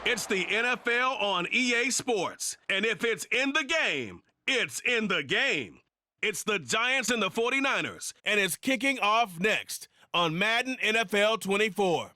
It's the NFL on EA Sports. And if it's in the game, it's in the game. It's the Giants and the 49ers, and it's kicking off next on Madden NFL 24.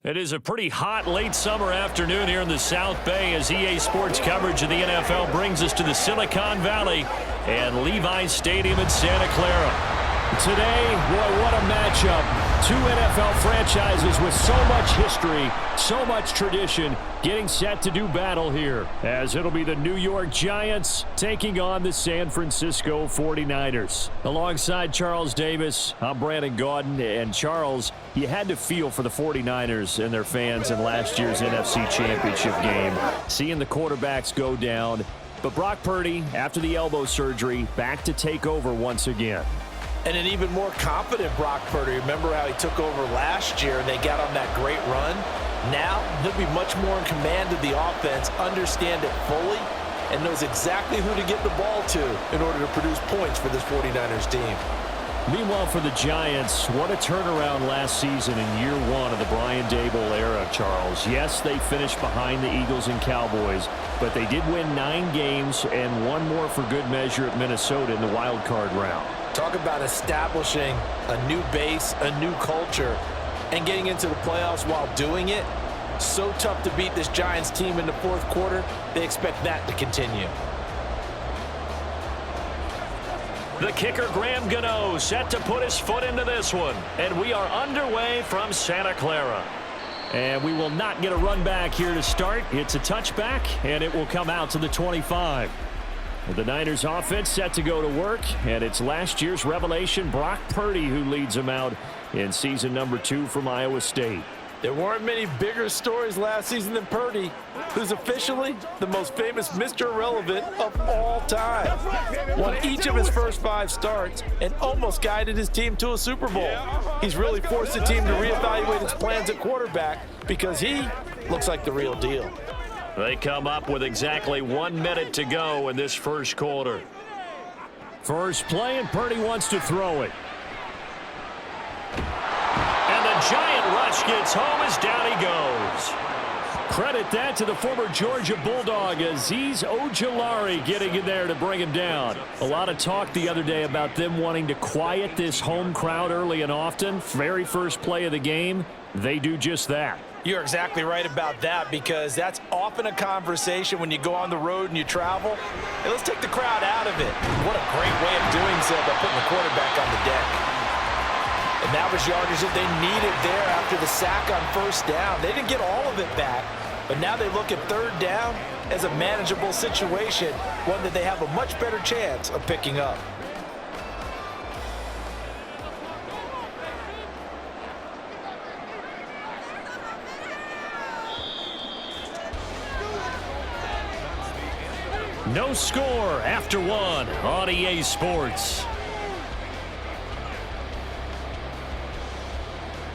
It is a pretty hot late summer afternoon here in the South Bay as EA Sports coverage of the NFL brings us to the Silicon Valley and Levi's Stadium in Santa Clara. Today, boy, what a matchup. Two NFL franchises with so much history, so much tradition, getting set to do battle here, as it'll be the New York Giants taking on the San Francisco 49ers. Alongside Charles Davis, I'm Brandon Gaudin, and Charles, you had to feel for the 49ers and their fans in last year's NFC Championship game, seeing the quarterbacks go down. But Brock Purdy, after the elbow surgery, back to take over once again. And an even more confident Brock Purdy. Remember how he took over last year and they got on that great run? Now, he'll be much more in command of the offense, understand it fully, and knows exactly who to get the ball to in order to produce points for this 49ers team. Meanwhile, for the Giants, what a turnaround last season in year one of the Brian Daboll era, Charles. Yes, they finished behind the Eagles and Cowboys, but they did win 9 games and one more for good measure at Minnesota in the wild card round. Talk about establishing a new base, a new culture, and getting into the playoffs while doing it. So tough to beat this Giants team in the fourth quarter. They expect that to continue. The kicker, Graham Gano, set to put his foot into this one. And we are underway from Santa Clara. And we will not get a run back here to start. It's a touchback, and it will come out to the 25. The Niners offense set to go to work, and it's last year's revelation, Brock Purdy, who leads them out in season number 2 from Iowa State. There weren't many bigger stories last season than Purdy, who's officially the most famous Mr. Irrelevant of all time. Won each of his first 5 starts and almost guided his team to a Super Bowl. He's really forced the team to reevaluate its plans at quarterback because he looks like the real deal. They come up with exactly 1 minute to go in this first quarter. First play, and Purdy wants to throw it. And the giant rush gets home as down he goes. Credit that to the former Georgia Bulldog, Azeez Ojulari getting in there to bring him down. A lot of talk the other day about them wanting to quiet this home crowd early and often. Very first play of the game, they do just that. You're exactly right about that, because that's often a conversation when you go on the road and you travel. Hey, let's take the crowd out of it. What a great way of doing so by putting the quarterback on the deck. And that was yardage that they needed there after the sack on first down. They didn't get all of it back, but now they look at third down as a manageable situation, one that they have a much better chance of picking up. No score after 1 on EA Sports.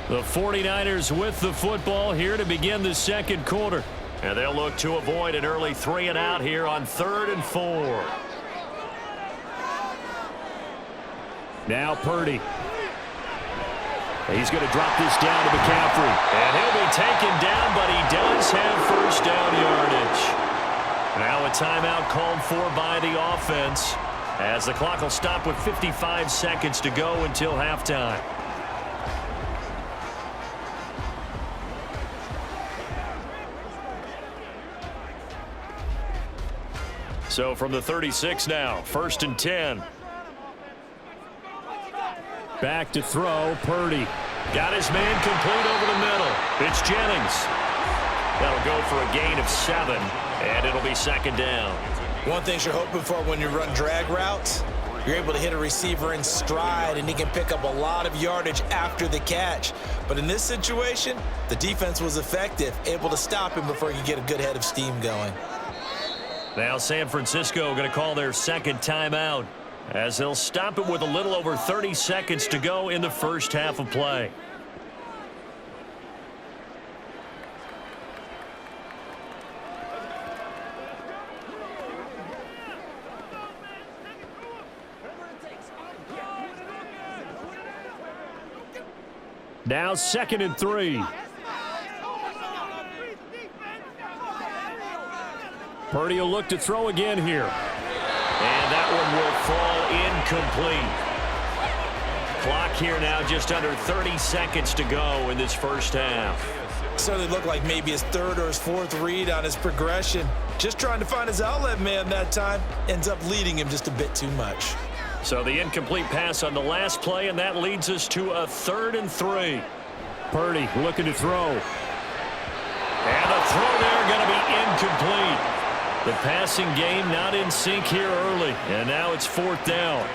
The 49ers with the football here to begin the second quarter. And they'll look to avoid an early 3 and out here on 3rd and 4. Now Purdy. He's going to drop this down to McCaffrey. And he'll be taken down, but he does have first down yardage. Now a timeout called for by the offense, as the clock will stop with 55 seconds to go until halftime. So from the 36 now, 1st and 10. Back to throw, Purdy. Got his man complete over the middle. It's Jennings. That'll go for a gain of 7, and it'll be 2nd down. One thing you're hoping for when you run drag routes, you're able to hit a receiver in stride, and he can pick up a lot of yardage after the catch. But in this situation, the defense was effective, able to stop him before he could get a good head of steam going. Now San Francisco going to call their 2nd timeout, as they'll stop it with a little over 30 seconds to go in the first half of play. Now 2nd and 3. Purdy will look to throw again here. And that one will fall incomplete. Clock here now just under 30 seconds to go in this first half. Certainly looked like maybe his third or his fourth read on his progression. Just trying to find his outlet man that time. Ends up leading him just a bit too much. So the incomplete pass on the last play, and that leads us to a 3rd and 3. Purdy looking to throw. And the throw there going to be incomplete. The passing game not in sync here early, and now it's 4th down.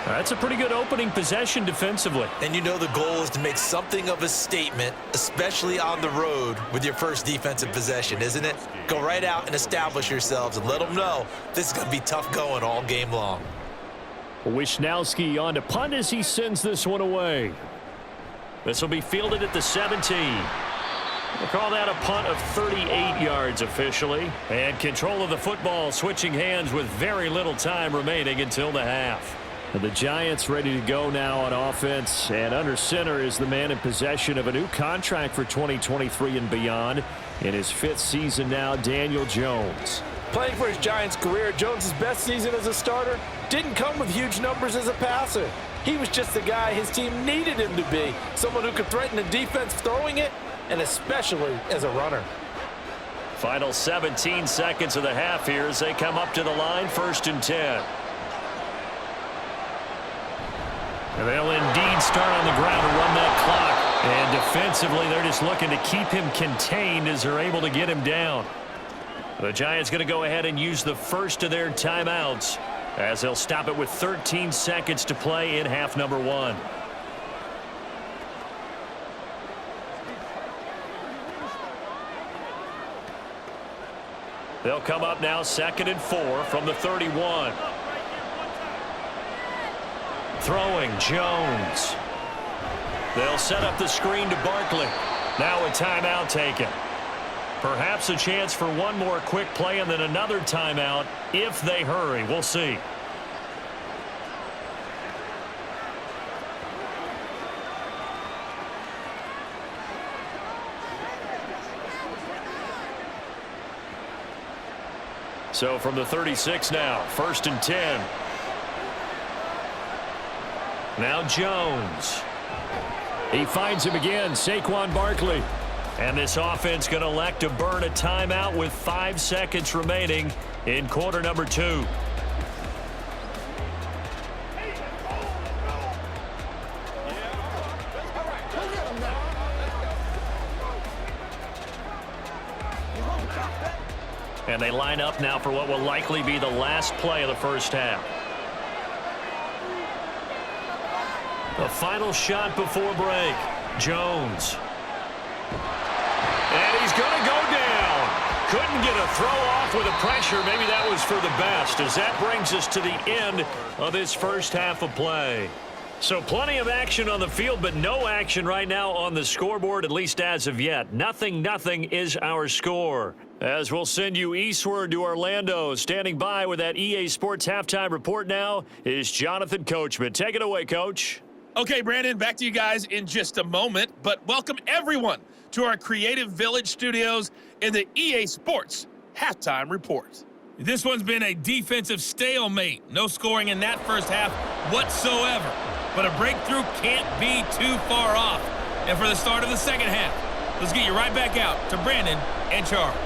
That's a pretty good opening possession defensively. And you know the goal is to make something of a statement, especially on the road with your first defensive possession, isn't it? Go right out and establish yourselves and let them know this is going to be tough going all game long. Wisnowski on to punt as he sends this one away. This will be fielded at the 17. We'll call that a punt of 38 yards officially. And control of the football switching hands with very little time remaining until the half. And the Giants ready to go now on offense. And under center is the man in possession of a new contract for 2023 and beyond. In his 5th season now, Daniel Jones. Playing for his Giants career, Jones' best season as a starter didn't come with huge numbers as a passer. He was just the guy his team needed him to be. Someone who could threaten the defense throwing it, and especially as a runner. Final 17 seconds of the half here as they come up to the line, 1st and 10. And they'll indeed start on the ground and run that clock. And defensively, they're just looking to keep him contained as they're able to get him down. The Giants going to go ahead and use the first of their timeouts as they'll stop it with 13 seconds to play in half number 1. They'll come up now 2nd and 4 from the 31. Throwing Jones. They'll set up the screen to Barkley. Now a timeout taken. Perhaps a chance for one more quick play and then another timeout if they hurry. We'll see. So from the 36 now, 1st and 10. Now Jones. He finds him again, Saquon Barkley. And this offense going to elect to burn a timeout with 5 seconds remaining in quarter number 2. And they line up now for what will likely be the last play of the first half. The final shot before break. Jones. And he's going to go down. Couldn't get a throw off with the pressure. Maybe that was for the best, as that brings us to the end of this first half of play. So plenty of action on the field, but no action right now on the scoreboard, at least as of yet. 0-0 is our score. As we'll send you eastward to Orlando. Standing by with that EA Sports halftime report now is Jonathan Coachman. Take it away, Coach. Okay, Brandon, back to you guys in just a moment, but welcome everyone to our Creative Village studios in the EA Sports halftime report. This one's been a defensive stalemate. No scoring in that first half whatsoever. But a breakthrough can't be too far off. And for the start of the second half, let's get you right back out to Brandon and Charles.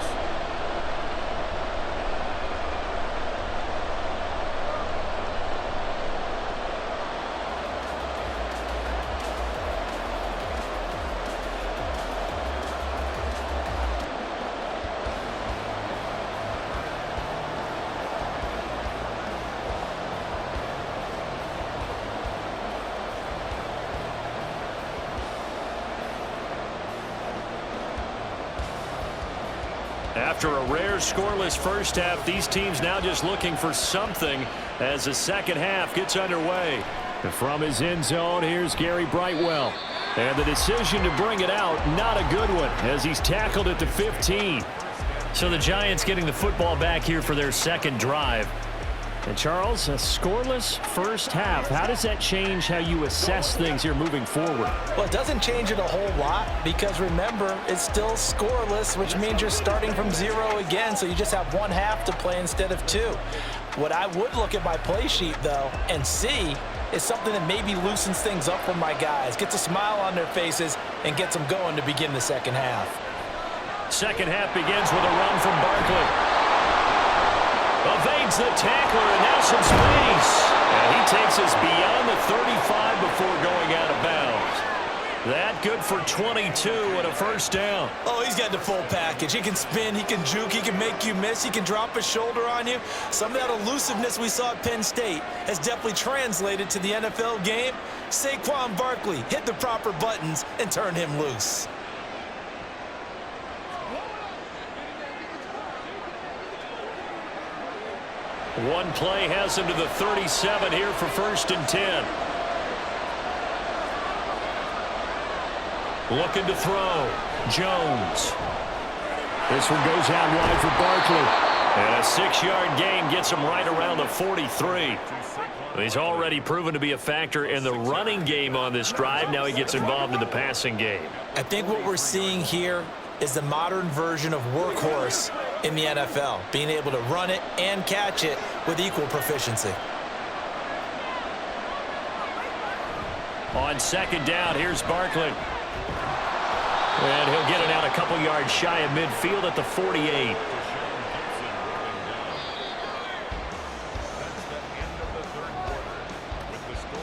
After a rare scoreless first half, these teams now just looking for something as the second half gets underway. And from his end zone, here's Gary Brightwell. And the decision to bring it out, not a good one, as he's tackled at the 15. So the Giants getting the football back here for their second drive. And Charles, a scoreless first half. How does that change how you assess things here moving forward? Well, it doesn't change it a whole lot because, remember, it's still scoreless, which means you're starting from 0 again, so you just have one half to play instead of 2. What I would look at my play sheet, though, and see is something that maybe loosens things up for my guys, gets a smile on their faces, and gets them going to begin the second half. Second half begins with a run from Barkley. Evades the tackler, and now some space. And he takes us beyond the 35 before going out of bounds. That good for 22 and a first down. Oh, he's got the full package. He can spin, he can juke, he can make you miss, he can drop his shoulder on you. Some of that elusiveness we saw at Penn State has definitely translated to the NFL game. Saquon Barkley hit the proper buttons and turn him loose. One play has him to the 37 here for 1st and 10. Looking to throw. Jones. This one goes out wide for Barkley. And a 6-yard gain gets him right around the 43. He's already proven to be a factor in the running game on this drive. Now he gets involved in the passing game. I think what we're seeing here is the modern version of workhorse in the NFL, being able to run it and catch it with equal proficiency. On 2nd down, here's Barkley. And he'll get it out a couple yards shy of midfield at the 48.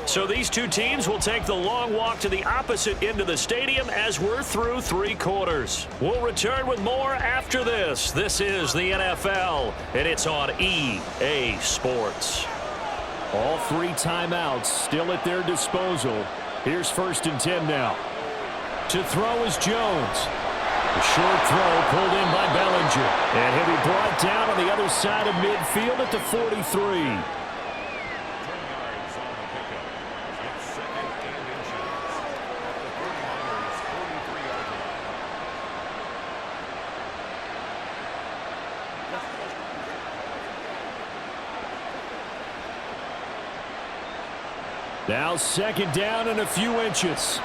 So these two teams will take the long walk to the opposite end of the stadium as we're through 3 quarters. We'll return with more after this. This is the NFL, and it's on EA Sports. All 3 timeouts still at their disposal. Here's 1st and 10 now. To throw is Jones. A short throw pulled in by Bellinger. And he'll be brought down on the other side of midfield at the 43. Now 2nd down and a few inches.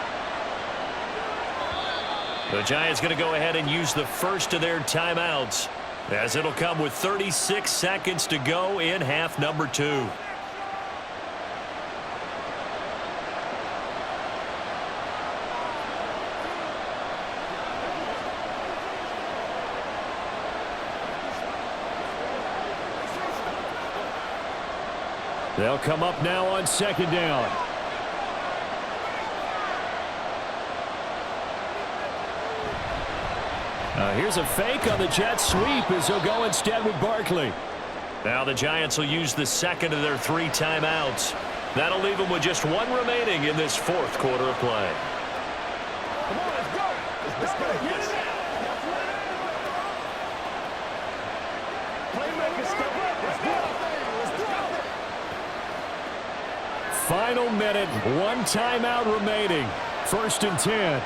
The Giants going to go ahead and use the first of their timeouts, as it'll come with 36 seconds to go in half number 2. They'll come up now on 2nd down. Here's a fake on the jet sweep as they'll go instead with Barkley. Now the Giants will use the 2nd of their 3 timeouts. That'll leave them with just 1 remaining in this 4th quarter of play. Come on, let's go. Let's go. Playmakers, step up. Let's go. Final minute, 1 timeout remaining. 1st and 10.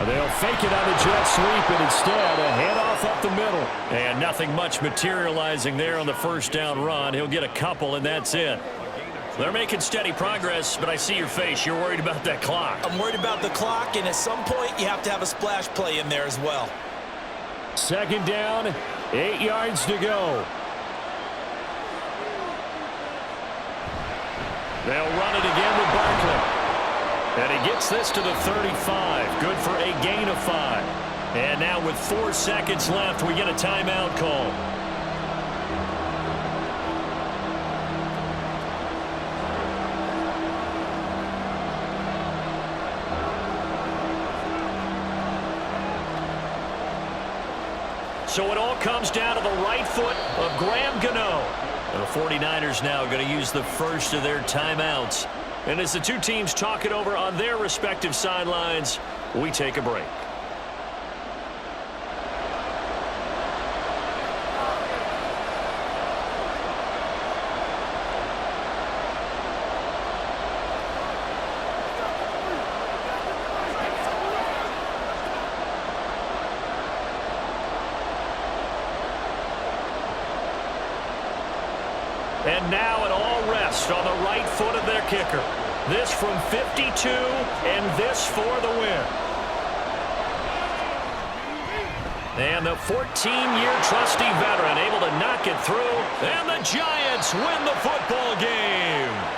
They'll fake it on the jet sweep, and instead a handoff up the middle. And nothing much materializing there on the 1st down run. He'll get a couple, and that's it. They're making steady progress, but I see your face. You're worried about that clock. I'm worried about the clock, and at some point you have to have a splash play in there as well. 2nd down, 8 yards to go. They'll run it again with Barkley. And he gets this to the 35. Good for a gain of 5. And now with 4 seconds left, we get a timeout call. So it all comes down to the right foot of Graham Gano. The 49ers now going to use the first of their timeouts. And as the two teams talk it over on their respective sidelines, we take a break. And now it all rests on the right foot of their kicker. This from 52, and this for the win. And the 14-year trusty veteran able to knock it through, and the Giants win the football game.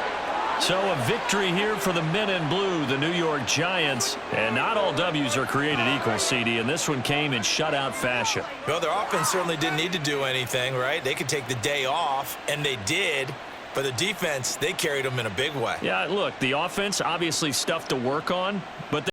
So a victory here for the men in blue, the New York Giants. And not all W's are created equal, CD, and this one came in shutout fashion. Well, their offense certainly didn't need to do anything, right? They could take the day off, and they did. But the defense, they carried them in a big way. Yeah, look, the offense, obviously stuff to work on, but